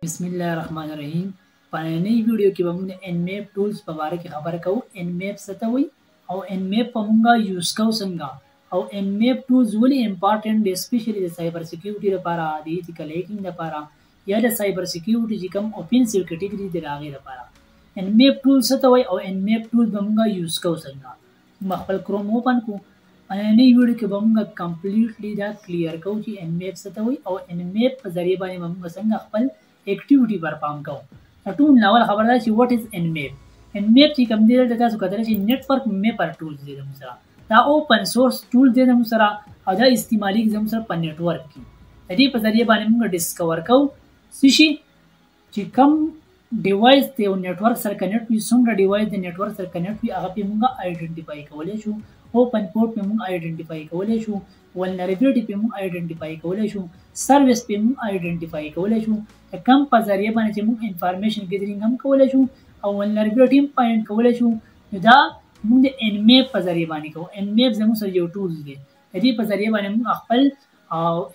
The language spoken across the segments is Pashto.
बिस्मिल्लाहिर्रहमानिर्रहीम। नई वीडियो की बमुंग एनमेप टूल्स په باره کې خبره کوو. एनमेप څه ته وایي او एनमेप په مونږه یوز کوو څنګه او एनमेप टूल्स ولې امپورټنت دي، سپیشلی د سایبر سکیورټي لپاره، د ایتیکل هیکینګ لپاره یا د سایبر سکیورټي چې کوم اوفنسیو کټګوري دی راغی لپاره. एनमेप टूल्स څه ته وایي او एनमेप टूल्स به مونږه یوز کوو څنګه. خپل کروم اوپن کو. نئی ویډیو کې به مونږ کمپلیټلی دا کلیر کوو چې एनमेप څه ته وایي او एनमेप په ذریعہ باندې مونږ څنګه خپل एक्टिविटी परफॉर्म को ټول ناول خبردار چې what is nmap. nmap چې کوم دی د تاسو کتل چې نیټورک میپر ټولز دی زموږ سره، دا اوپن سورس ټول دی زموږ سره او دا استعمالي زموږ سره په نیټورک کې د دې په ذریعہ باندې موږ ډیسکور کوو چې کوم ډیوایس ته نیټورک سره کنیکټ وي، څومره ډیوایس د نیټورک سره کنیکټ وي هغه په موږ آیډنټیفای کولای شو. اوپن پورټ په موږ آیډنټیفای کولای شو، ولنریبিলিټي په موږ آیډنټیفای کولای شو، سروس په موږ آیډنټیفای کولای شو. کم په ذریعہ باندې چې موږ انفارمیشن ګیدرینګ هم کولای شو او ولنریبিলিټي هم پاینټ کولای شو. دا موږ د एनमेप په ذریعہ باندې کوو. एनमेप زموږ سره یو ټولز دی، د دې په ذریعہ باندې موږ خپل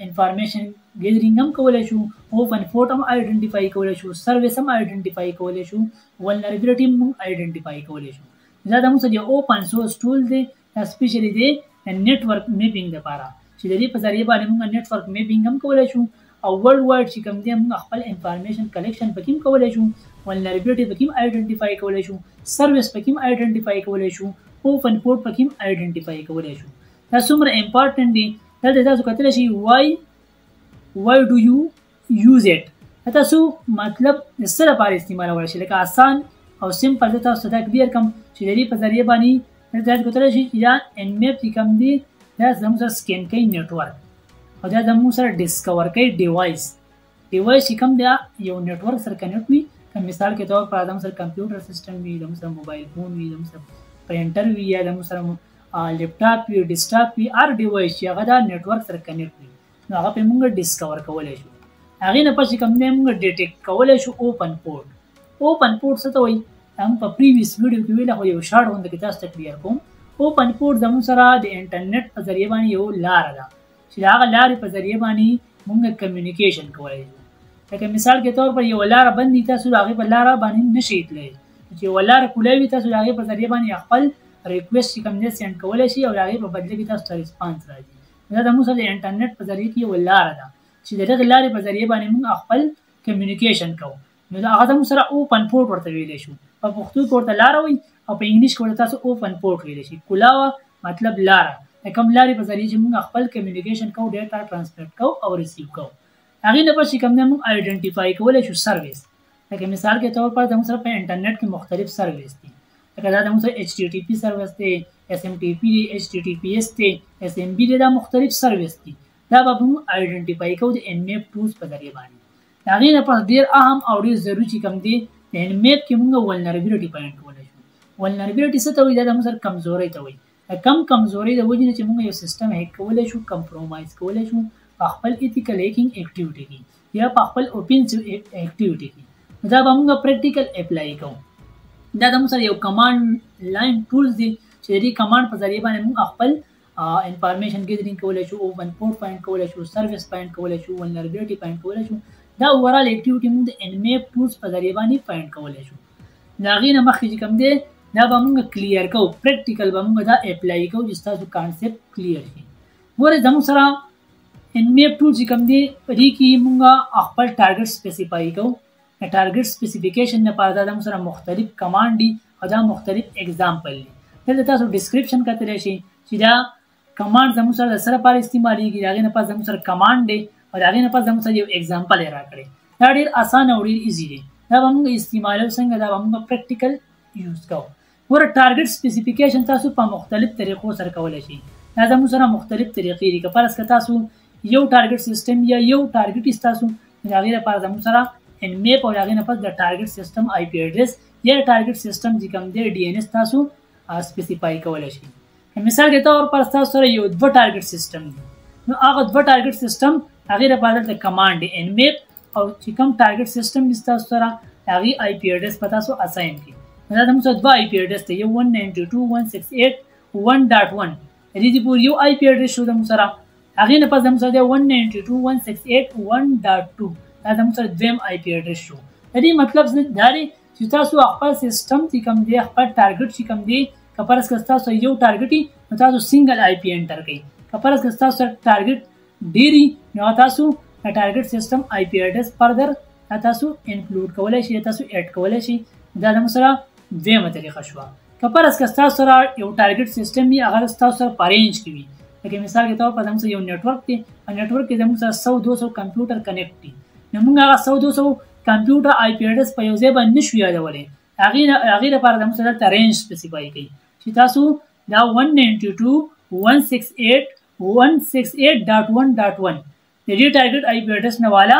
انفارمیشن ګیدرینګ هم کولای شو، اوپن پورټ هم آیډنټیفای کولای شو، سروس هم آیډنټیفای کولای شو، ولنریبিলিټي هم آیډنټیفای کولای شو. دا زموږ سره یو اوپن سورس ټول دی، اسپیشلی دی نیټورک میپینګ لپاره چې د دې په ذریعہ باندې موږ نیټورک میپینګ هم کولای شو او ورلد وایډ چې کوم دی موږ خپل انفارمیشن کلیکشن پکې کولای شو، ولنریبিলিټي پکې آیډنټیفای کولای شو، سروس پکې آیډنټیفای کولای شو، اوپن پورټ پکې آیډنټیفای کولای شو. دا څومره امپورټنت دی. دا تاسو کتل شي why do you use it. تاسو مطلب سره لپاره استعمالول شي، لکه آسان او سمپل تاسو ته کلیر کوم چې د دې په ذریعہ باندې تاسو کتل شي چې دا एनमेप چې کوم دی دا زموږ سره سکین کوي نیټورک او دا زموږ سره ډیسکور کوي ډیوایس چې کوم دی یو نیټورک سره کنیکټ وي. مثال کے طور پر زموږ سره کمپیوټر سیستم وي، زموږ سره موبایل فون وي، زموږ سره پرینټر وي یا زموږ سره لیپټاپ وي، ډیسکټاپ وي، هر ډیوایس چې هغه دا نیټورک سره کنیکټ وي نو هغه په موږ ډیسکور کولای شو. هغه نه پس کوم دی موږ ډیټیکټ کولای شو. اوپن پورټ څه ته وایي هم په پریویس ویډیو کې ویل، خو یو شارټ غونډه کې تاسو ته کلیر کوم. اوپن پورټ زموږ سره د انټرنیټ په ذریعہ باندې یو لار ده چې هغه لارې په ذریعہ باندې موږ کمیونیکیشن کولی شو. لکه مثال کې طور پر یو لار بندي، تاسو هغه په لار باندې نشئ تللی، چې یو لار کولاوي تاسو هغه په ذریعہ باندې خپل ریکوست چې کوم دی سند کولی شي او هغه په بدله کې تاسو ته ریسپانس راځي. دا زموږ سره د انټرنیټ په ذریعہ کې یو لار ده چې دغه لارې په ذریعہ باندې موږ خپل کمیونیکیشن کوو. نو دا هغه زموږ سره اوپن پورټ ورته ویلی شو. په پښتو کې ورته لار وایي او په انګلیش کې ورته تاسو اوپن پورټ ویلی شي. کولاوه مطلب لاره، کوم لارې په ذریعہ چې موږ خپل کمیونیکیشن کوو، ډیټا ټرانسمیټ کوو او ریسیو کوو. هغې نه پس چې کوم دی موږ آیډنټیفای کولی شو سروس. لکه مثال کے طور پر زموږ سره په انټرنیټ کې مختلف سروس دي، لکه دا زموږ سره HTTP سروس دی، SMTP دی، HTTPS دی، SMB دی، دا مختلف سروس دي. دا به موږ آیډنټیفای کوو د एनमेप ټولز په ذریعہ باندې. هغې نه پس ډېر اهم او ډېر ضروري چې کوم دی د एनमेप کې موږ ولنریبিলিټي پاینټ کولی شو. ولنریبিলিټي څه ته وایي؟ دا زموږ سره کمزورۍ ته وایي. کمزورۍ د وجې نه چې موږ یو سیسټم هیک کولی شو، کمپرومایز کولی شو په خپل ایتیکل هیکینګ ایکټیویټي کې یا په خپل اوفنسیو ایکټیویټي کې. دا به موږ پریکټیکل اپلای کوو. دا زموږ سره یو کمانډ لاین ټولز دی چې د دې کمانډ په ذریعہ باندې موږ خپل انفارمیشن ګیدرینګ کولی شو، اوپن پورټ پاینټ کولی شو، سروس پاینټ کولی شو، ولنریبিলিټي پاینټ کولی شو. دا اوورال ایکټیویټي موږ د एनमेप ټولز په ذریعہ باندې پاینټ کولی شو. د هغې نه مخکې چې کوم دی دا به موږ کلیر کوو، پریکټیکل به موږ دا اپلای کوو چې ستاسو کانسیپټ کلیر شي. ګورئ زموږ سره एनमेप ټول چې کوم دی په دې کې موږ خپل ټارګټ سپیسیفای کوو. د ټارګټ سپیسیفیکیشن لپاره دا زموږ سره مختلف کمانډ دي او دا مختلف اگزامپل دي. دلته تاسو ډسکرپشن کتلی شئ چې دا کمانډ زموږ سره د څه لپاره استعمالیږي. د هغې نه پس زموږ سره کمانډ دی او د هغې نه پس زموږ سره یو اگزامپل یې راکړی. دا ډېر اسانه او ډېر ایزي دی. دا به موږ استعمالو څنګه، دا به موږ پریکټیکل یوز کوو. ګوره ټارګټ سپیسیفیکیشن تاسو په مختلف طریقو سره کولی شئ. دا زموږ سره مختلف طریقې دي. که فرض که تاسو یو ټارګټ سیسټم یا یو ټارګټ ستاسو، د هغې لپاره زموږ سره एनमेप او د هغې نه پس د ټارګټ سیسټم IP ایډرس یا ټارګټ سیسټم چې کوم دی DNS تاسو سپیسیفای کولی شئ. مثال کے طور پر تاسو سره یو دوه ټارګټ سیسټم دی، نو هغه دوه ټارګټ سیسټم هغې لپاره دلته کمانډ دی एनमेप او چې کوم ټارګټ سیسټم دی ستاسو سره هغې IP ایډرس په تاسو اساین کړي. دا زموږ سره دوه IP ایډرس دی، یو 192.168.1.1 د دې پورې یو IP ایډرس شو زموږ سره. هغې نه پس زموږ سره دی 192.168.1.2 دا زموږ سره دویم آی پی اډرس شو. د دې مطلب دا دی چې تاسو خپل سیستم چې کوم دی خپل ټارګټ چې کوم دی کپرس که تاسو یو ټارګټ نو تاسو سنگل آی پی انټر کړئ. کپرس که تاسو ټارګټ ډیری نو تاسو ټارګټ سیستم آی پی اډرس فردر تاسو انکلود کولای شئ تاسو اډ کولای شئ. دا زموږ سره دویمه طریقه شو. کپرس که تاسو سره یو ټارګټ سیستم وي هغه تاسو سره پارینج کوي. لکه مثال کې تاسو په دغه یو نیټورک دی او نیټورک کې زموږ سره 100-200 کمپیوټر کنیکټ دي. نو موږ هغه 100-200 کمپیوټر آی پی اډرس په یو ځای باندې نشو یادولی. هغې لپاره زموږ سره دلته رینج سپیسیفای کوي چې تاسو دا 192.168.1.1.1 د دې ټارګټ آی پی اډرس نه والا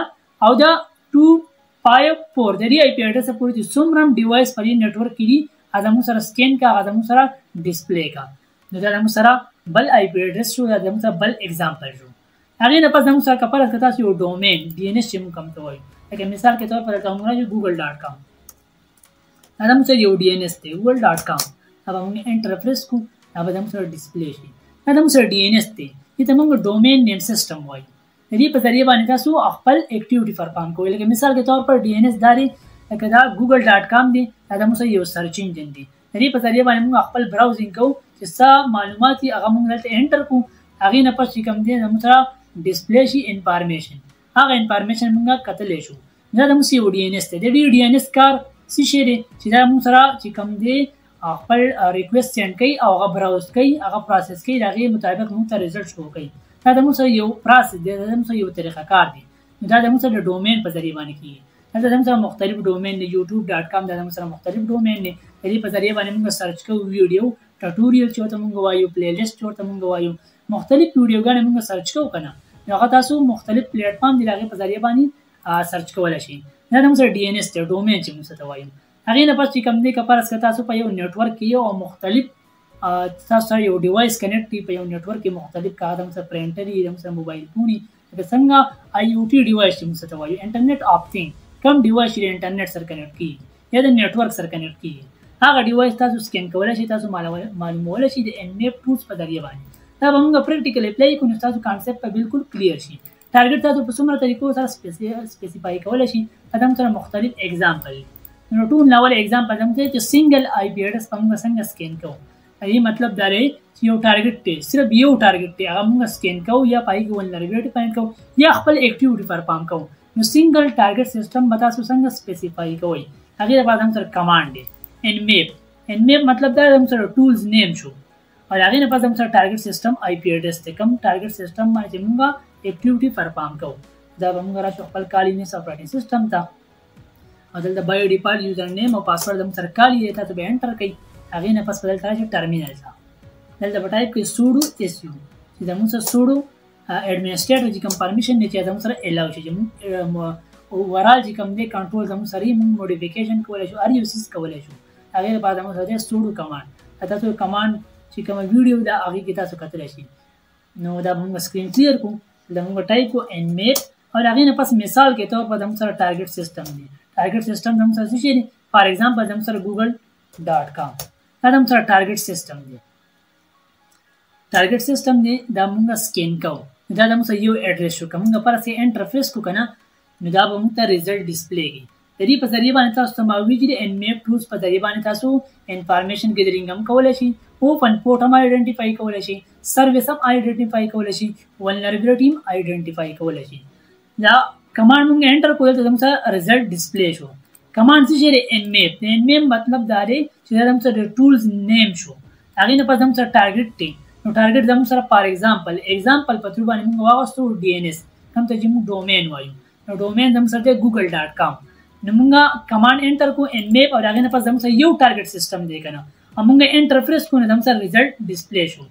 او دا 254 د دې آی پی اډرس پورې چې څومره ډیوایس په دې نیټورک کې دي هغه زموږ سره سکین کا هغه زموږ سره ډسپلی کا. نو دا زموږ سره بل آی پی اډرس شو. دا زموږ سره بل اگزامپل شو. هغې نه پس زموږ سره کپرس که تاسو یو ډومین ډي ان ایس چې موږ کوم ته وایو لکه مثال کې طور پر دلته موږ راځو google.com دا زموږ سره یو ډي ان ایس دی google.com. अब हम एंटर प्रेस को अब हम सर डिस्प्ले شي دا هم سره ډي ان ایس دی چې موږ ډومین نیم سیستم وایو. د دې په ذریعہ باندې تاسو خپل اکټیویټي پرفارم کوئ. لکه مثال کې طور پر ډي ان ایس داري لکه دا google.com دی دا موږ یو سرچ انجن دی. د دې په ذریعہ باندې موږ خپل براوزینګ کوو چې څه معلومات هغه موږ دلته انټر کوو هغې نه پس چې کوم دی موږ سره ډسپلی شي انفارمیشن هغه انفارمیشن موږ کتلی شو. دا موږ یو ډي ان ایس دی. د دې ډي ان ایس کار څه شی دی چې دا موږ سره چې کوم دی خپل ریکوست سند کوي او هغه براوز کوي هغه پروسس کوي د هغې مطابق موږ ته ریزلټ شو کوي. دا د موږ سره یو پروسس دی دا موږ سره یو طریقه کار دی. دا د موږ سره د ډومین په ذریعه باندې کېږي. دا زموږ سره مختلف ډومین دی youtube.com دا زموږ سره مختلف ډومین دی. د دې په ذریعه باندې موږ سرچ کوو ویډیو ټوټوریل چې ورته موږ وایو پلی لیسټ ورته موږ وایو مختلف ویډیوګانې موږ سرچ کوو که نه نو هغه تاسو مختلف پلیټ فارم دی د هغې په ذریعه باندې سرچ کولی شئ. دا زموږ سره ډي ان ایس دی ډومین چې موږ ته وایو. هغې نه پس چې کوم دی کپرس که تاسو په یو نیټورک کې یو او مختلف تاسو سره یو ډیوایس کنیکټ وي په یو نیټورک کې مختلف که هغه زموږ سره پرنټر وي زموږ سره موبایل فون وي لکه څنګه آی او ټي ډیوایس چې موږ ته وایو انټرنیټ آف تھنګ کوم ډیوایس چې د انټرنیټ سره کنیکټ کېږي یا د نیټورک سره کنیکټ کېږي هغه ډیوایس تاسو سکین کولی شئ تاسو معلومولی شئ د ان میپ ټولز په ذریعه باندې. دا به موږ پریکټیکل اپلای کړو نو تاسو کانسیپټ به بالکل کلیر شي. ټارګټ تاسو په څومره طریقو سره سپیسیفای کولی شئ دا موږ سره مختلف اگزامپل نو ټول ناول اگزامپل هم دی چې سنگل آی پی اډرس په موږ څنګه سکین کوو. دې مطلب دا دی چې یو ټارګټ دی صرف یو ټارګټ دی هغه موږ سکین کوو یا په هغې کې ولنریبلیټي فایند کوو یا خپل اکټیویټي پرفارم کوو. نو سنگل ټارګټ سیسټم به تاسو څنګه سپیسیفای کوئ هغې لپاره هم سره کمانډ دی ان میپ مطلب دا هم سره ټولز نیم شو او هغې نه پس هم سره ټارګټ سیسټم آی پی اډرس دی کوم ټارګټ سیسټم باندې چې موږ اکټیویټي پرفارم کوو. دا به موږ راشو خپل کالینس اپریټینګ سیسټم ته او دلته بایو ډیفالټ یوزر نیم او پاسورډ هم سره کالی دی تاسو به انټر کوئ. هغې نه پس به دلته راشئ ټرمینل ته دلته به ټایپ کړئ سوډو اس یو چې زموږ سره سوډو ایډمنسټریټر چې کوم پرمیشن دی چې زموږ سره الاو شي چې موږ اوورال چې کوم دی کنټرول زموږ سره موږ موډیفیکیشن کولی شو هر یو څیز کولی شو. هغې لپاره زموږ سره دی سوډو کمانډ. تاسو کمانډ چې کومه ویډیو ده هغې کې تاسو کتلی شئ. نو دا موږ سکرین کلیر کړو دا موږ ټایپ کړو ان میپ او هغې نه پس مثال کې طور پر زموږ سره ټارګټ سیسټم دی. ټارګټ سیسټم زموږ سره څه شی دی فار ایگزامپل زموږ سره google.com دا زموږ سره ټارګټ سیسټم دی. ټارګټ سیسټم دی دا موږ سکین کوو دا زموږ سره یو اډرس شو که موږ پر سې انټر پریس کړو که نه نو دا به موږ ته ریزلټ ډسپلی کړي. د دې په ذریعه باندې تاسو ته معلومېږي چې د ان میپ ټولز په ذریعه باندې تاسو انفارمیشن ګیدرینګ هم کولی شئ اوپن پورټ هم آئیډنټیفای کولی شئ سروس هم آئیډنټیفای کولی شئ ولنریبلیټي هم آئیډنټیفای کولی شئ. دا کمانډ موږ انټر کړو دلته زموږ سره ریزلټ ډسپلی شو. کمانډ څه شی دی ان میپ د ان میپ مطلب دا دی چې دا زموږ سره د ټولز نیم شو. هغې نه پس زموږ سره ټارګټ دی نو ټارګټ زموږ سره فار ایگزامپل په تھرو باندې موږ واغوستو ډي ان ایس کوم ته چې موږ ډومین وایو نو ډومین زموږ سره دی google.com. نو موږ کمانډ انټر کړو ان میپ او د هغې نه پس زموږ سره یو ټارګټ سیسټم دی که نه او موږ انټر پریس کړو نو زموږ سره ریزلټ ډسپلی شو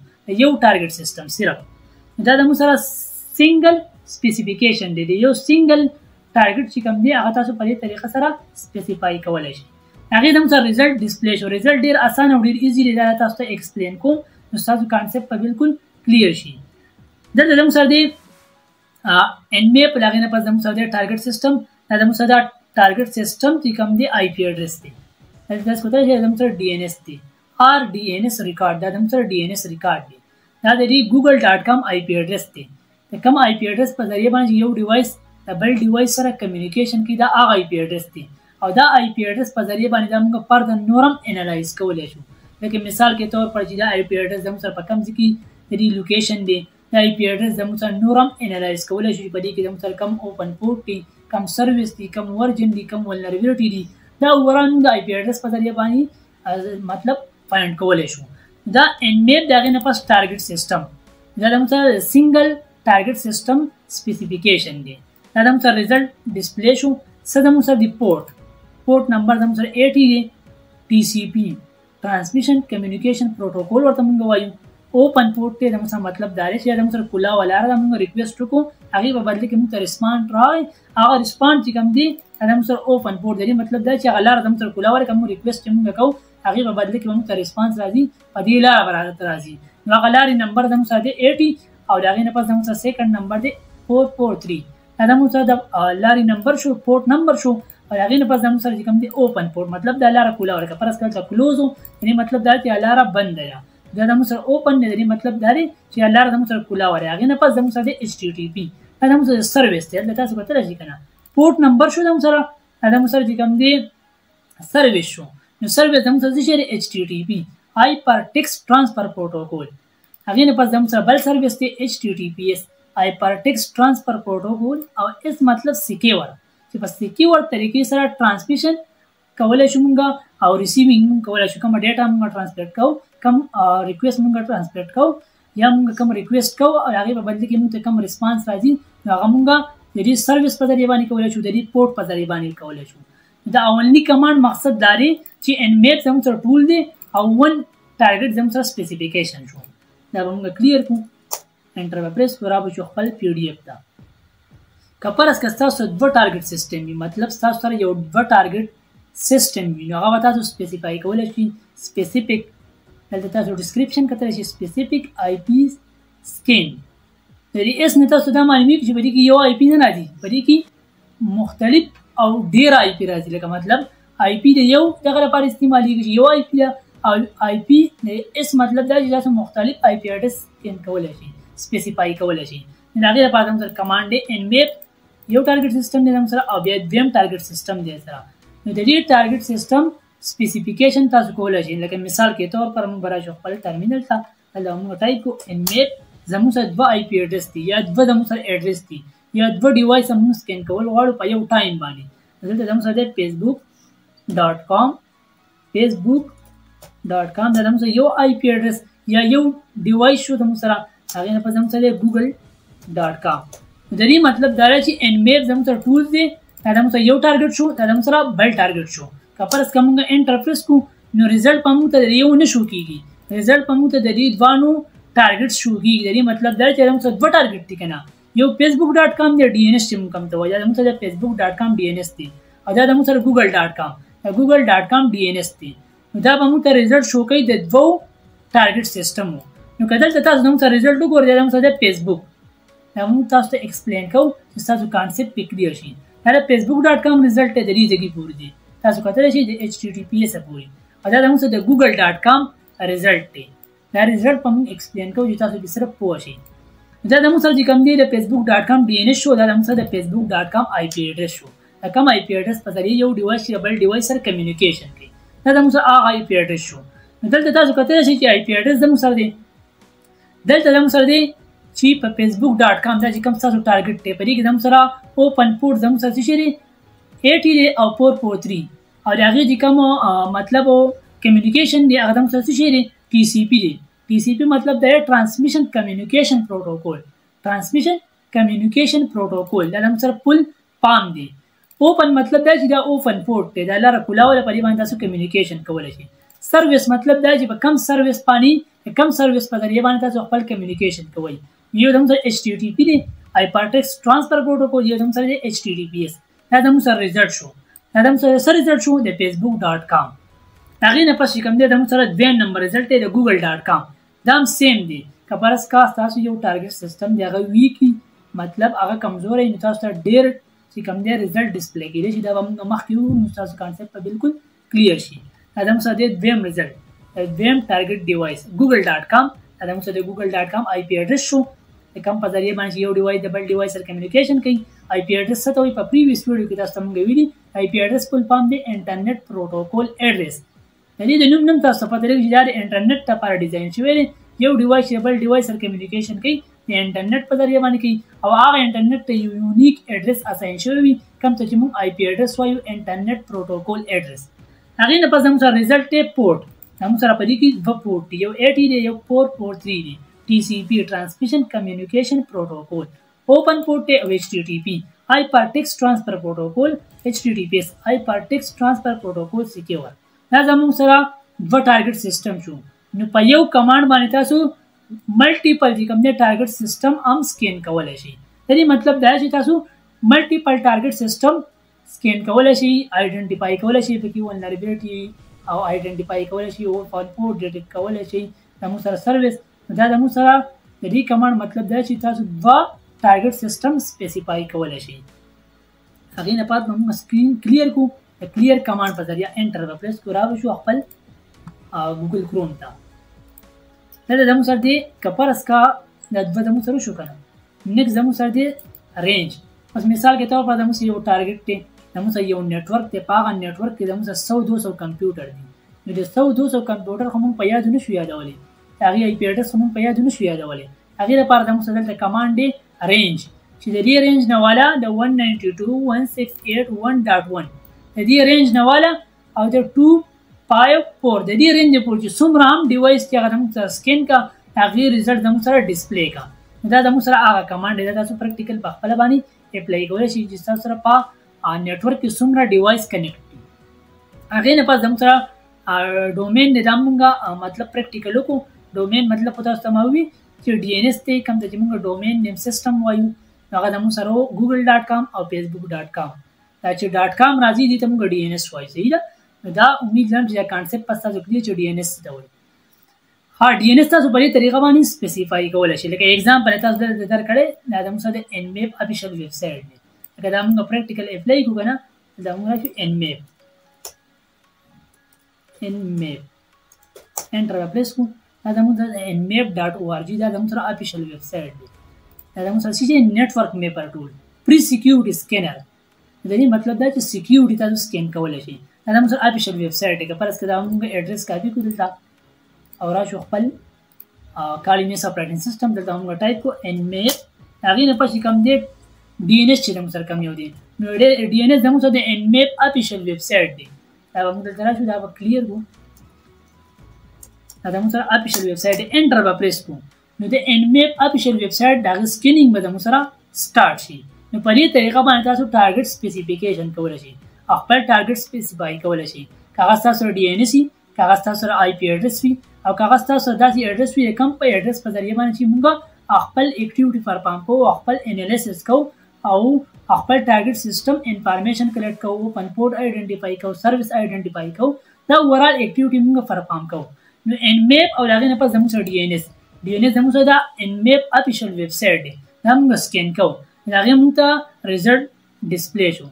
یو ټارګټ سیسټم صرف. دا زموږ سره سنګل سپیسیفیکیشن دی یو سنګل ټارګټ چې کوم دی هغه تاسو په دې طریقه سره سپیسیفای کولی شئ. هغې زموږ سره ریزلټ ډسپلی شو. ریزلټ ډېر اسانه او ډېر ایزي دی دا تاسو ته ایکسپلین کوم نو ستاسو کانسیپټ به بالکل کلیر شي. دلته زموږ سره دی ان میپ د هغې نه پس زموږ سره دی ټارګټ سیسټم دا زموږ سره دا ټارګټ سیسټم چې کوم دی آی پی اډرس دی دلته تاسو کولی شئ زموږ سره ډي ان ایس دی آر ډي ان ایس ریکارډ دا زموږ سره ډي ان ایس ریکارډ دی. دا د دې google.com آی پی اډرس دی. د کوم آی پی اډرس په ذریعه باندې یو ډیوایس د بل ډیوایس سره کمیونیکیشن کوي دا هغه آی پی ایډرس دی او دا آی پی ایډرس په ذریعه باندې دا موږ فردن نورم انالایز کولی شو. لکه مثال کې طور پر چې دا آی پی ایډرس زموږ سره په کوم ځای کې د لوکیشن دی دا آی پی ایډرس زموږ سره نورم انالایز کولی شو چې په دې کې زموږ سره کم اوپن پورټ دی کم سروس دی کم ورجن دی کم ولنریبیلیټي دی دا وران د آی پی ایډرس په ذریعه باندې مطلب فایند کولی شو. دا ان میپ دا غي نه پس ټارګټ سیستم دا د موږ سنگل ټارګټ سیستم سپیسیفیکیشن دی دا د موږ ریزلټ ډسپلی شو څه د موږ دی پورټ نمبر د موږ 80 دی ټي سی پی ټرانسمیشن کمیونیکیشن پروتوکول ورته موږ وایو اوپن پورټ ته د موږ مطلب دا لري چې د موږ کولا ولاره د موږ ریکوست وکړو هغه په بدل کې موږ ریسپانډ راغی هغه ریسپانډ چې کوم دی د موږ اوپن پورټ دی مطلب دا چې هغه لاره د موږ کولا ورکه موږ ریکوست موږ کوو هغه په بدل کې موږ ته ریسپانس راځي په دې لاره برابر راځي نو هغه لارې نمبر د موږ دی 80 او دا غي نه پس د موږ سیکنډ نمبر دی 443 دا موږ د لارې نمبر شو پورټ نمبر شو او هغه نه پس د موږ کوم دی اوپن پورټ مطلب دا لاره کولا ورکه پرس کله کلوز یعنی مطلب دا چې لاره بند ده دا د موږ اوپن نه دی مطلب دا دی چې لاره د موږ کولا ورکه هغه نه پس د موږ دی ایچ ټی ټی پی دا موږ سرویس ته د تاسو کتل شي کنه پورټ نمبر شو د موږ د موږ کوم دی سرویس شو نو سرویس د موږ څه شي ایچ ټی ټی پی هایپر ټیکسټ ترانسفر پروتوکول هغه نه پس د موږ بل سرویس ته ایچ ټی ټی پی اس هایپر ټیکسټ ترانسفر پروتوکول او اس مطلب سکیور چې په سکیور طریقې سره ترانسمیشن کولای شو موږ او ریسیوینګ کولای شو کوم ډیټا موږ ترانسلیټ کوو کوم ریکوست موږ ترانسلیټ کوو یا موږ کوم ریکوست کوو او هغه په بدل کې موږ کوم ریسپانس راځي هغه موږ د دې سرویس په ذریعہ باندې کولای شو د دې پورټ په ذریعہ باندې کولای شو. دا اونلی کمانډ مقصد داري چې ان میپ زموږ سره ټول دی او ون ټارګټ زموږ سره سپیسیفیکیشن شو دا موږ کلیر کو انټر پریس ورابو شو خپل پی ډی اف دا کپرس که تاسو دو ټارګټ سیستم وي مطلب تاسو سره یو دو ټارګټ سیستم وي نو هغه تاسو سپیسیفای کولای شئ سپیسیفیک دلته تاسو ډسکرپشن کتلی شئ سپیسیفیک آی پی سکین د دې اس نه تاسو دا معلومیږي چې په دې کې یو آی پی نه راځي په دې کې مختلف او ډیر آی پی راځي لکه مطلب آی پی د یو دغه لپاره استعمالېږي یو آی پی او آی پی د اس مطلب دا چې تاسو مختلف آی پی اډرس سکین کولای شئ سپیسیفای کولای شئ د هغې لپاره هم سره کمانډ دی ان میپ یو ټارګټ سیستم دی سره او بیا دویم ټارګټ سیستم دی سره نو د دې ټارګټ سیستم سپیسیفیکیشن تاسو کولای شئ لکه مثال کې طور پر موږ راځو خپل ټرمینل ته هلته موږ ټایپ کو ان میپ زموږ سره دوه آی پی اډرس دي یا دوه زموږ سره اډرس دي یا دوه ډیوایس موږ سکین کول غواړو په یو ټایم باندې دلته زموږ سره facebook.com دا زموږ یو آی پی اډرس یا یو ډیوایس شو زموږ سره هغه نه په زموږ سره google.com د دې مطلب دا چې ان میپ زموږ سره ټولز دي دا زموږ یو ټارګټ شو دا زموږ سره بل ټارګټ شو کپرس کومه انټرفیس کو نو ریزلټ پمو ته یو نه شو کیږي ریزلټ پمو ته د دې دوانو ټارګټ شو کیږي د دې مطلب دا چې زموږ دوه ټارګټ دي کنه یو facebook.com دی ډي ان اس چې کوم ته وایي زموږ سره facebook.com ډي ان اس دی او دا زموږ سره google.com ډي ان اس دی نو دا به موږ ته ریزلټ شو کوي د دوه ټارګټ سیستم نو کله ته تاسو زموږ سره ریزلټ وګورئ زموږ سره facebook دا موږ تاسو ته ایکسپلین کوو چې تاسو کانسپټ پکړی شي دا facebook.com ریزلټ د دې ځای پورې دی تاسو کتلی شئ د https پورې او دا زموږ د google.com ریزلټ دی دا ریزلټ په موږ ایکسپلین کوو چې تاسو به صرف پوه شئ دا زموږ سره چې کوم دی د facebook.com ډي ان اس شو دا زموږ سره د facebook.com آی پی اډرس شو دا کوم آی پی اډرس په ذریعه یو ډیوایس یا بل ډیوایس سره کمیونیکیشن کوي دا زموږ سره آی پی اډرس شو دلته تاسو کتلی شئ چې آی پی اډرس زموږ سره دی دلته زموږ سره دی چې په facebook.com دا چې کوم تاسو ټارګټ دی په دې کې زموږ سره اوپن پورټ زموږ سره څه شی دی 80 دی او 443 او د هغې چې کوم مطلب کمیونیکیشن دی هغه زموږ سره څه شی دی ټي سی پی دی ټي سی پی مطلب دی ټرانسمیشن کمیونیکیشن پروتوکول ټرانسمیشن کمیونیکیشن پروتوکول دا زموږ سره پل پام دی اوپن مطلب دا چې دا اوپن پورټ دی دا لاره کولاوله په دې باندې تاسو کمیونیکیشن کولی شئ سروس مطلب دا چې په کم سروس باندې کم سروس په ذریعه باندې تاسو خپل کمیونیکیشن کوئ یو زموږ سره ایچ ټي ټي پی دی هایپرټیکسټ ترانسفر پروتوکول یو زموږ سره دی ایچ ټي ټي پی اس دا زموږ سره ریزلټ شو دا زموږ سره ریزلټ شو د facebook.com هغې نه پس چې کوم دی زموږ سره دویم نمبر ریزلټ دی د google.com دا هم سیم دی که فرض کا تاسو یو ټارګټ سیستم دی هغه ویکي مطلب هغه کمزوری نو تاسو ته ډېر چې کوم دی ریزلټ ډسپلی کیدی شي دا به موږ مخکې ووایو نو ستاسو کانسپټ به بالکل کلیر شي دا زموږ سره دی دویم ریزلټ دویم ټارګټ ډیوایس google.com دا زموږ سره د google.com آی پی اډرس شو د کوم په ذریعه باندې یو ډیوایس د بل ډیوایس سره کمیونیکیشن کوي آی پی ایډرس څه ته وایي. په پریویس ویډیو کې تاسو ته موږ ویلي آی پی ایډرس فل فارم دی انټرنیټ پروټوکول ایډرس. د دې د نوم تاسو ته پته لري چې دا د انټرنیټ لپاره ډیزاین شوی دی. یو ډیوایس یا بل ډیوایس سره کمیونیکیشن کوي د انټرنیټ په ذریعه باندې کوي او هغه انټرنیټ ته یو یونیک ایډرس اساین شوی وي کوم ته چې موږ آی پی ایډرس وایو انټرنیټ پروټوکول ایډرس. هغې نه پس زموږ سره ریزلټ دی پورټ. زموږ سره په دې کې دوه پورټ دي، یو 80 دی یو 443 دی. ټي سی پي ټرانسمیشن کمیونیکیشن پروټوکول. اوپن پورټ دی او ایچ ټي ټي پي هایپر ټیکسټ ټرانسفر پروټوکول. ایچ ټي ټي پي اس هایپر ټیکسټ ټرانسفر پروټوکول سکیور. دا زموږ سره دوه ټارګټ سیستم شو. نو په یو کمانډ باندې تاسو ملټیپل چې کوم دی ټارګټ سیستم هم سکین کولی شي. د دې مطلب دا چې تاسو ملټیپل ټارګټ سیستم سکین کولی شي، آیډنټیفای کولی شي پکې ولنربیلیټي او آیډنټیفای کولی شي او فال پورټ ډیټیکټ کولی شي. زموږ سره سروس دا زموږ سره د دې کمانډ مطلب دا چې تاسو دوه ټارګټ سیستم سپیسیفای کولی شي. هغې نه بعد موږ سکرین کلیر کو. د کلیر کمانډ په ذریعه انټر به پریس کو راوړو شو خپل ګوګل کروم ته. دا زموږ سره دی کپرس کا دا دوه زموږ سره شو کنه. نیکسټ زموږ سره دی رینج. اوس مثال کے طور پر زموږ سره یو ټارګټ دی، زموږ سره یو نیټورک دی، په هغه نیټورک کې زموږ سره 100-200 کمپیوټر دي. نو د 100-200 کمپیوټر خو موږ په یاد نه شو یادولی، هغې آی پی ایډرس خو موږ په یاد نه شو یادولی. هغې لپاره زموږ سره دلته کمانډ دی رینج چې د دې رینج نه والا د 192.168.1.1 د دې رینج نه والا او د 254 د دې رینج پورې چې څومره هم ډیوایس چې هغه زموږ سره سکین کا هغې ریزلټ زموږ سره ډسپلی کا. دا زموږ سره هغه کمانډ دی. دا تاسو پریکټیکل په خپله باندې اپلای کولی شئ چې تاسو سره په نیټورک کې څومره ډیوایس کنیکټ دي. هغې نه پس زموږ سره ډومین دی. دا موږ مطلب پریکټیکل وکړو. ډومین مطلب په تاسو ته ما ووي چې ډي این ایس دی کوم ته چې موږ ډومین نیم سیسټم وایو. هغه زموږ سره google.com او facebook.com. دا چې .com راځي دې ته موږ ډي این ایس وایو. صحیح ده. دا امید لرم چې دا کانسیپټ پس تاسو کړي چې ډي این ایس څه ته وایي. ها ډي این ایس تاسو په دې طریقه باندې سپیسیفای کولی شئ. لکه ایگزامپل تاسو دلته درکړی دا زموږ سره د ان میپ افیشیل ویب سایټ دی. لکه دا موږ پریکټیکل اپلای کړو که نه دا موږ راشو ان میپ انټر به پریس کړو. دا زموږ د nmap.org دا زموږ سره افیشیل ویب سایټ دی. دا زموږ سره چې نیټورک میپر ټول پری سیکیورټي سکینر. د دې مطلب دا چې سیکیورټي تاسو سکین کولی شئ. دا زموږ سره افیشیل ویب سایټ دی. که فرض کړه دا موږ ایډرس کاپي کړو دلته او راشو خپل کالینس اپریټینګ سیسټم دلته موږ ټایپ کړو nmap. هغې نه پس چې کوم دی ډي این ایس چې زموږ سره کوم یو دی نو ډي این ایس زموږ سره د nmap افیشیل ویب سایټ دی. دا به موږ دلته راشو دا به کلیر کړو. دا زموږ سره افیشیل ویب سایټ دی. انټر به پریس کړو نو د nmap افیشیل ویب سایټ د هغې سکینینګ به زموږ سره سټارټ شي. نو په دې طریقه باندې تاسو ټارګټ سپیسیفیکیشن کولی شئ او خپل ټارګټ سپیسیفای کولی شئ. که هغه ستاسو سره ډي این ایس وي، که هغه ستاسو سره آی پی ایډرس وي او که هغه ستاسو سره داسې ایډرس وي د کوم په ایډرس په ذریعه باندې چې موږ خپل اکټیویټي پرفارم کوو او خپل انالیسس کوو او خپل ټارګټ سیسټم انفارمیشن کلیکټ کوو، اوپن پورټ آیډنټیفای کوو، سروس آیډنټیفای کوو، دا اوورال اکټیویټي موږ پرفارم کوو. نو nmap او د هغې نه پس زموږ سره ډي این ایس زموږ سره دا nmap افیشیل ویب سایټ دی. دا موږ سکین کوو. د هغې موږ ته ریزلټ ډسپلی شو.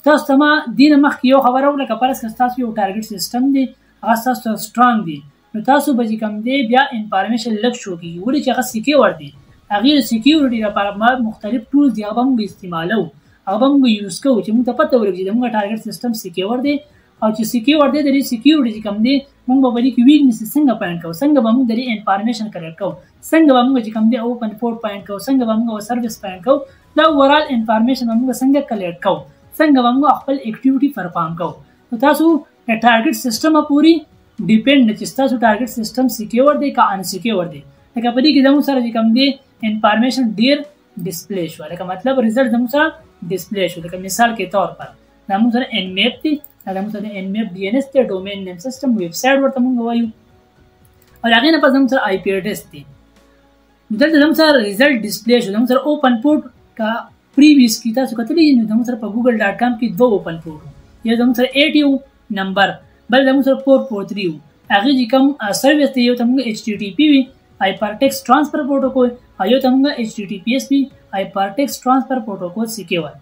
تاسو ته ما دې نه مخکې یو خبره وکړه که فرض کړه ستاسو یو ټارګټ سیسټم دی هغه ستاسو سره سټرانګ دی نو تاسو به چې کوم دی بیا انفارمیشن لږ شو کېږي ولې چې هغه سیکیور دی. هغې د سیکیورټي لپاره مختلف ټولز دي هغه به موږ استعمالوو، هغه به موږ یوز کوو چې موږ ته پته ولګي چې زموږ ټارګټ سیسټم سیکیور دی او چې سیکیور دی د دې سیکیورټي چې کوم دی موږ به په دې کې ویکنیسز څنګه پوینټ کوو، څنګه به موږ د دې انفارمیشن کلیکټ کوو، څنګه به موږ چې کوم دی اوپن پورټ پوینټ کوو، څنګه به موږ سروس پوینټ کوو. دا اوورال انفارمیشن به موږ څنګه کلیکټ کوو، څنګه به موږ خپل اکټیویټي پرفارم کوو. نو تاسو د ټارګټ سیسټمه پورې ډیپینډ چې ستاسو ټارګټ سیسټم سیکیور دی که ان سیکیور دی. لکه په دې کې زموږ سره چې کوم دی انفارمیشن ډیر ډسپلی شو، لکه مطلب ریزلټ زموږ سره ډسپلی شو. لکه مثال کے طور پر دا موږ سره nmap دی، دا موږ سره nmap ډي این ایس دی، ډومین نیم سیسټم ویب سایټ ورته موږ وایو او د هغې نه پس زموږ سره آی پی ایډرس دی. دلته زموږ سره ریزلټ ډسپلی شو. زموږ سره اوپن پورټ که پریویس کې تاسو کتلی نو زموږ سره په google.com کې دوه اوپن پورټ وو. یو زموږ سره 80 وو نمبر، بل زموږ سره 443 وو. هغې چې کوم سروس دی یو ته موږ ایچ ټي ټي پي وي هایپر ټیکسټ ټرانسفر پروټوکول او یو ته موږ ایچ ټي ټي پي اس وي هایپر ټیکسټ ټرانسفر پروټوکول سیکیور.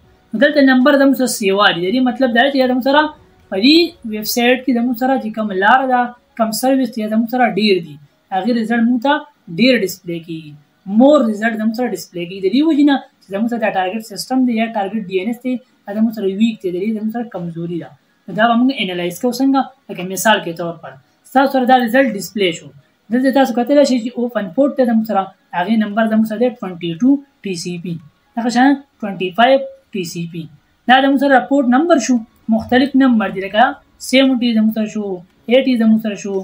دلته نمبر زموږ سره سیوا دي. د دې مطلب دا چې زموږ سره په دې ویب سایټ کې زموږ سره چې کوم لاره ده کوم سروس دی زموږ سره ډیر دي هغې ریزلټ موږ ته ډیر ډسپلی کېږي. مور ریزلټ زموږ سره ډسپلی کیږي. د دې وجې نه چې زموږ سره دا ټارګټ سیسټم دی یا ټارګټ ډي ان اس دی دا زموږ سره ویک دی، د دې زموږ سره کمزوري ده. دا به موږ انالایز کوو څنګه، لکه مثال کې طور پر تاسو سره دا ریزلټ ډسپلی شو، دلته تاسو کتلی شئ چې اوپن پورټ دی زموږ سره، هغې نمبر زموږ سره دی 22 TCP، دغه شان 25 TCP. دا زموږ سره پورټ نمبر شو، مختلف نمبر دی، لکه 70 زموږ سره شو، 80 زموږ سره شو،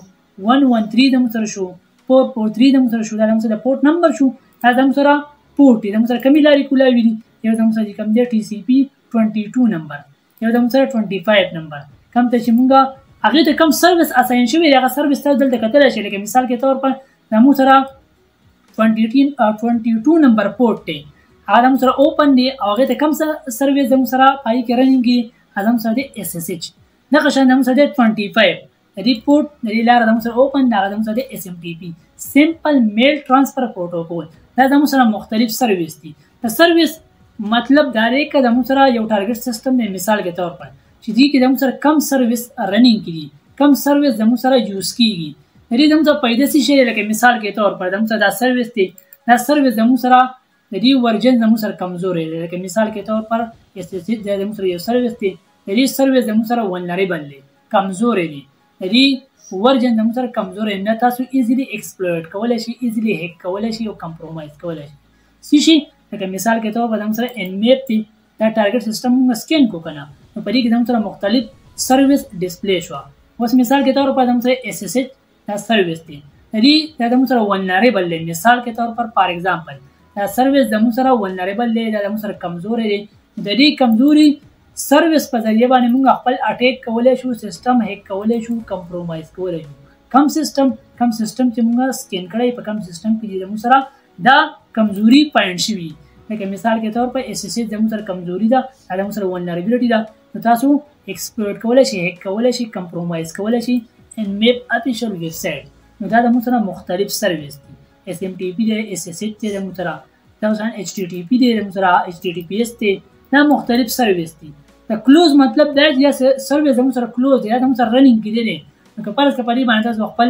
113 زموږ سره شو، 443 زموږ سره شو. دا زموږ سره پورټ نمبر شو، دا زموږ سره پورټ دی. زموږ سره کمې لارې کولاوي دي، یو زموږ سره چې کوم دی TCP 22 نمبر، یو زموږ سره 25 نمبر. کوم ته چې مونږ هغې ته کوم سروس اساین شوی دی هغه سروس تاسو دلته کتلی شئ. لکه مثال کې طور پر زموږ سره 22 نمبر پورټ دی، هغه زموږ سره اوپن دی او هغې ته کوم سروس زموږ سره پای کې رننګ دی، هغه زموږ سره دی SSH. دغه شان زموږ سره دی 25 د دې پورټ د دې لاره زموږ سره اوپن دی، هغه زموږ سره دی SMTP سمپل میل ټرانسفر پروټوکول. دا زموږ سره مختلف سروس دي. د سروس مطلب دا دی که زموږ سره یو ټارګټ سیسټم دی، مثال کې طور پر چې دې کې زموږ سره کم سروس رننګ کړي، کم سروس زموږ سره یوز کیږي، د دې زموږ سره پیدا څه شی دی. لکه مثال کې طور پر زموږ سره دا سروس دی، دا سروس زموږ سره د دې ورجن زموږ سره کمزوری دی. لکه مثال کې طور پر SSH دا زموږ سره یو سروس دی، د دې سروس زموږ سره ولنریبل دی، کمزوری دی، د دې ورجن زموږ سره کمزوری نه، تاسو ایزیلی ایکسپلویټ کولی شئ، ایزیلی هیک کولی شئ او کمپرومایز کولی شئ. څه شي لکه مثال کې طور پر زموږ سره NMAP دی، دا ټارګټ سیسټم موږ سکین کو که نه، نو په دې کې زموږ سره مختلف سروس ډسپلی شوه. اوس مثال کې طور پر زموږ سره SSH دا سروس دی، د دې دا زموږ سره ولنریبل دی. مثال کې طور پر فار ایگزامپل دا سروس زموږ سره ولنریبل دی، دا زموږ سره کمزوری دی. د دې کمزوري سروس په ذریعه باندې موږ خپل اټیک کولی شو، سیسټم هیک کولی شو، کمپرومایز کولی شو. کم سیسټم چې موږ سکین کړی په کم سیسټم کې زموږ سره دا کمزوري پاینټ شوي. لکه مثال کې طور پر SSH زموږ سره کمزوري ده، دا زموږ سره ولنریبلټي ده، نو تاسو ایکسپلویټ کولی شئ، هیک کولی شئ، کمپرومایز کولی شئ. NMAP افیشل ویب سایټ، نو دا زموږ سره مختلف سروس دي، SMTP دی، SSH دی زموږ سره، دا HTTP دی زموږ سره، HTTPS دی، دا مختلف سروس دي. د کلوز مطلب دا چې دا سروس زموږ سره کلوز دی، دا زموږ سره رننګ کېدلی، نو که فرض که په دې باندې تاسو خپل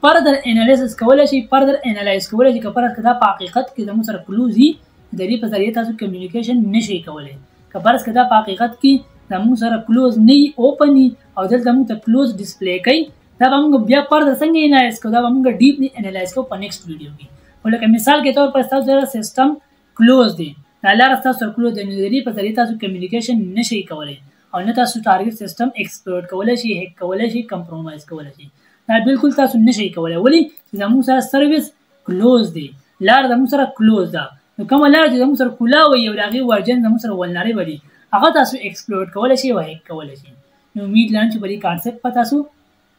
فردر انالیسس کولی شئ، فردر انالایز کولی شئ. که فرض که دا په حقیقت کې زموږ سره کلوز وي، د دې په ذریعه تاسو کمیونیکیشن نشئ کولی. که فرض که دا په حقیقت کې زموږ سره کلوز نه وي، اوپن وي او دلته موږ ته کلوز ډسپلی کوي، دا به موږ بیا فردر څنګه انالایز کوو، دا به موږ ډیپلی انالایز کوو په نیکسټ ویډیو کې. خو لکه مثال کې طور پر ستاسو سره سیسټم کلوز دی، دا لاره ستاسو سره کلوز دی، نو د دې په ذریعه تاسو کمیونیکیشن نشئ کولی او نه تاسو ټارګټ سیسټم ایکسپلویټ کولی شئ، هیک کولی شئ، کمپرومایز کولی شئ. دا بالکل تاسو نشئ کولی. ولې چې زموږ سره سروس کلوز دی، لار زموږ سره کلوز ده، نو کومه لار چې زموږ سره کلا وي او د هغې ورجن زموږ سره ولنریبل وي، هغه تاسو ایکسپلویټ کولی شئ او هیک کولی شئ. نو امید لرم چې په دې کانسیپټ په تاسو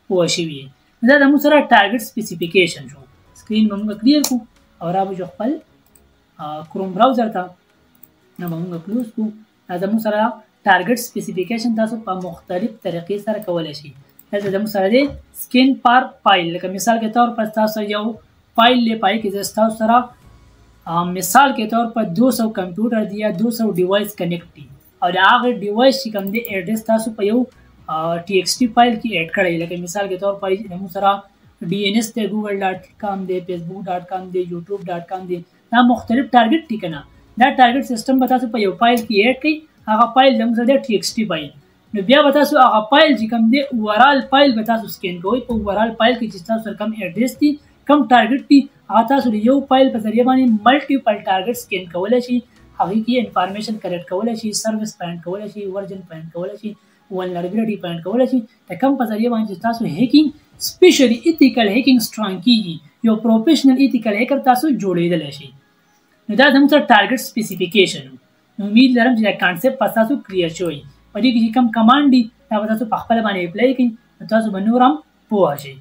پوه شوي یئ. دا زموږ سره ټارګټ سپیسیفیکیشن شو. سکرین به موږ کلیر کړو او را به شو خپل کروم براوزر ته، نو به موږ کلوز کړو. دا زموږ سره ټارګټ سپیسیفیکیشن تاسو په مختلف طریقې سره کولی شئ. دلته زموږ سره دی سکین پر فایل، لکه مثال کې طور پر تاسو یو فایل دی، پای کې زه ستاسو سره مثال کې طور پر 200 کمپیوټر دی یا 200 ډیوایس کنیکټ دي او د هغې ډیوایس چې کوم دی ایډرس تاسو په یو TXT فایل کې ایډ کړی. لکه مثال کې طور پر زموږ سره DNS دی، google.com دی، facebook.com دی، youtube.com دی، دا مختلف ټارګټ دي که نه. دا ټارګټ سیسټم به تاسو په یو فایل کې ایډ کړئ، هغه فایل زموږ سره دی TXT فایل، نو بیا به تاسو هغه فایل چې کوم دی اوورال فایل به تاسو سکین کوئ. په اوورال فایل کې چې تاسو سره کوم ایډرس دي، کوم ټارګټ دي، هغه تاسو د یو فایل په ذریعه باندې ملټیپل ټارګټ سکین کولی شئ، هغې کې انفارمیشن کلیکټ کولی شئ، سروس فایند کولی شئ، ورجن فایند کولی شئ، ولنریبلټي فایند کولی شئ. د کوم په ذریعه باندې چې تاسو هیکینګ سپیشلی ایتیکل هیکینګ سټرانګ کیږي، یو پروفیشنل ایتیکل هیکر تاسو جوړېدلی شئ. نو دا زموږ سره ټارګټ سپیسیفیکیشن. نو امید لرم چې دا کانسیپټ په تاسو کلیر شوی. په دې کې چې کوم کمانډ دي دا به تاسو په خپله باندې اپلای کړئ، نو تاسو به نور هم پوه شئ.